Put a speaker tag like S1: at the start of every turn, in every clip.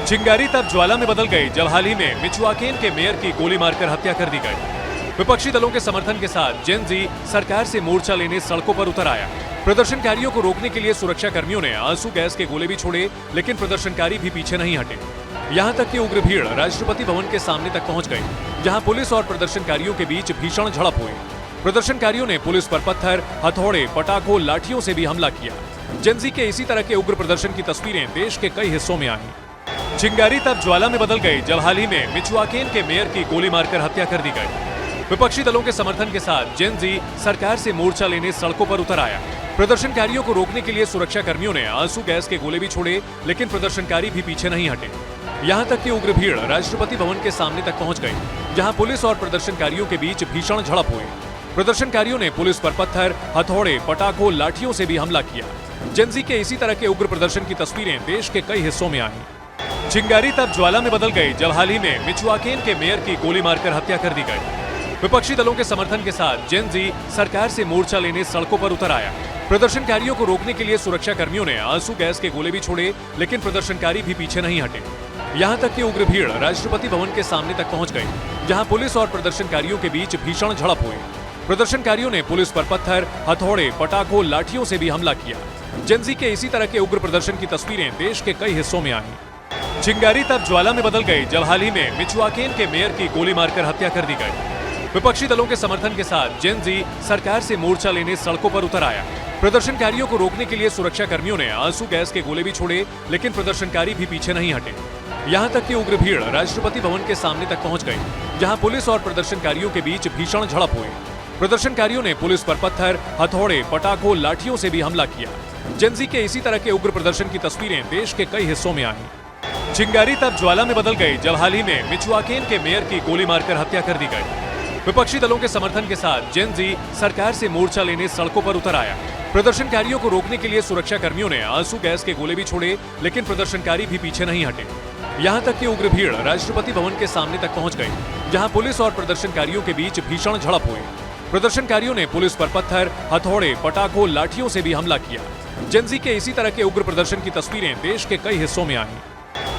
S1: चिंगारी तब ज्वाला में बदल गई जब हाल ही में मिचुआकेन के मेयर की गोली मारकर हत्या कर दी गई। विपक्षी दलों के समर्थन के साथ जेन जी सरकार से मोर्चा लेने सड़कों पर उतर आया। प्रदर्शनकारियों को रोकने के लिए सुरक्षा कर्मियों ने आंसू गैस के गोले भी छोड़े, लेकिन प्रदर्शनकारी भी पीछे नहीं हटे। यहाँ तक कि उग्र भीड़ राष्ट्रपति भवन के सामने तक पहुंच गई, जहां पुलिस और प्रदर्शनकारियों के बीच भीषण झड़प हुई। प्रदर्शनकारियों ने पुलिस पर पत्थर, हथौड़े, पटाखों, लाठियों से भी हमला किया। जेन जी के इसी तरह के उग्र प्रदर्शन की तस्वीरें देश के कई हिस्सों में आई। चिंगारी तब ज्वाला में बदल गई जब हाल ही में मिचुआकेन के मेयर की गोली मारकर हत्या कर दी गई। विपक्षी दलों के समर्थन के साथ जेन जी सरकार से मोर्चा लेने सड़कों पर उतर आया। प्रदर्शनकारियों को रोकने के लिए सुरक्षा कर्मियों ने आंसू गैस के गोले भी छोड़े, लेकिन प्रदर्शनकारी भी पीछे नहीं हटे। यहाँ तक कि उग्र भीड़ राष्ट्रपति भवन के सामने तक पहुंच गई, जहां पुलिस और प्रदर्शनकारियों के बीच भीषण झड़प हुई। प्रदर्शनकारियों ने पुलिस पर पत्थर, हथौड़े, पटाखों, लाठियों से भी हमला किया। जेन जी के इसी तरह के उग्र प्रदर्शन की तस्वीरें देश के कई हिस्सों में आई। चिंगारी तब ज्वाला में बदल गई जब हाल ही में मिचुआकेन के मेयर की गोली मारकर हत्या कर दी गई। विपक्षी दलों के समर्थन के साथ जेन जी सरकार से मोर्चा लेने सड़कों पर उतर आया। प्रदर्शनकारियों को रोकने के लिए सुरक्षा कर्मियों ने आंसू गैस के गोले भी छोड़े, लेकिन प्रदर्शनकारी भी पीछे नहीं हटे। यहाँ तक कि उग्र भीड़ राष्ट्रपति भवन के सामने तक पहुंच गई, जहां पुलिस और प्रदर्शनकारियों के बीच भीषण झड़प हुई। प्रदर्शनकारियों ने पुलिस पर पत्थर, हथौड़े, पटाखों, लाठियों से भी हमला किया। जेन जी के इसी तरह के उग्र प्रदर्शन की तस्वीरें देश के कई हिस्सों में आई। चिंगारी तब ज्वाला में बदल गई जब हाल ही में मिचुआकेन के मेयर की गोली मारकर हत्या कर दी गई। विपक्षी दलों के समर्थन के साथ जेन जी सरकार से मोर्चा लेने सड़कों पर उतर आया। प्रदर्शनकारियों को रोकने के लिए सुरक्षा कर्मियों ने आंसू गैस के गोले भी छोड़े, लेकिन प्रदर्शनकारी भी पीछे नहीं हटे। यहाँ तक कि उग्र भीड़ राष्ट्रपति भवन के सामने तक पहुंच गई, जहां पुलिस और प्रदर्शनकारियों के बीच भीषण झड़प हुई। प्रदर्शनकारियों ने पुलिस पर पत्थर, हथौड़े, पटाखों, लाठियों से भी हमला किया। जेन जी के इसी तरह के उग्र प्रदर्शन की तस्वीरें देश के कई हिस्सों में आई। चिंगारी तब ज्वाला में बदल गई जब हाल ही में मिचुआकेन के मेयर की गोली मारकर हत्या कर दी गई। विपक्षी दलों के समर्थन के साथ जेन जी सरकार से मोर्चा लेने सड़कों पर उतर आया। प्रदर्शनकारियों को रोकने के लिए सुरक्षा कर्मियों ने आंसू गैस के गोले भी छोड़े, लेकिन प्रदर्शनकारी भी पीछे नहीं हटे। यहाँ तक कि उग्र भीड़ राष्ट्रपति भवन के सामने तक पहुंच गई, जहां पुलिस और प्रदर्शनकारियों के बीच भीषण झड़प हुई। प्रदर्शनकारियों ने पुलिस पर पत्थर, हथौड़े, पटाखों, लाठियों से भी हमला किया। जेन जी के इसी तरह के उग्र प्रदर्शन की तस्वीरें देश के कई हिस्सों में आई।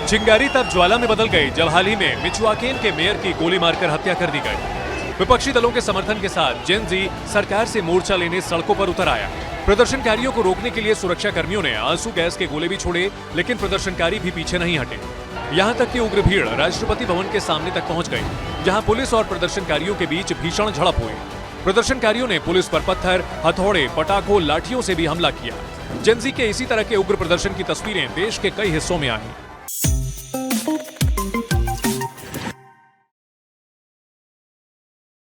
S1: चिंगारी तब ज्वाला में बदल गई जब हाल ही में मिचुआकेन के मेयर की गोली मारकर हत्या कर दी गई। विपक्षी दलों के समर्थन के साथ जेन जी सरकार से मोर्चा लेने सड़कों पर उतर आया। प्रदर्शनकारियों को रोकने के लिए सुरक्षा कर्मियों ने आंसू गैस के गोले भी छोड़े, लेकिन प्रदर्शनकारी भी पीछे नहीं हटे। यहाँ तक कि उग्र भीड़ राष्ट्रपति भवन के सामने तक पहुंच गई, जहां पुलिस और प्रदर्शनकारियों के बीच भीषण झड़प हुई। प्रदर्शनकारियों ने पुलिस पर पत्थर, हथौड़े, पटाखों, लाठियों से भी हमला किया। जेन जी के इसी तरह के उग्र प्रदर्शन की तस्वीरें देश के कई हिस्सों में आई।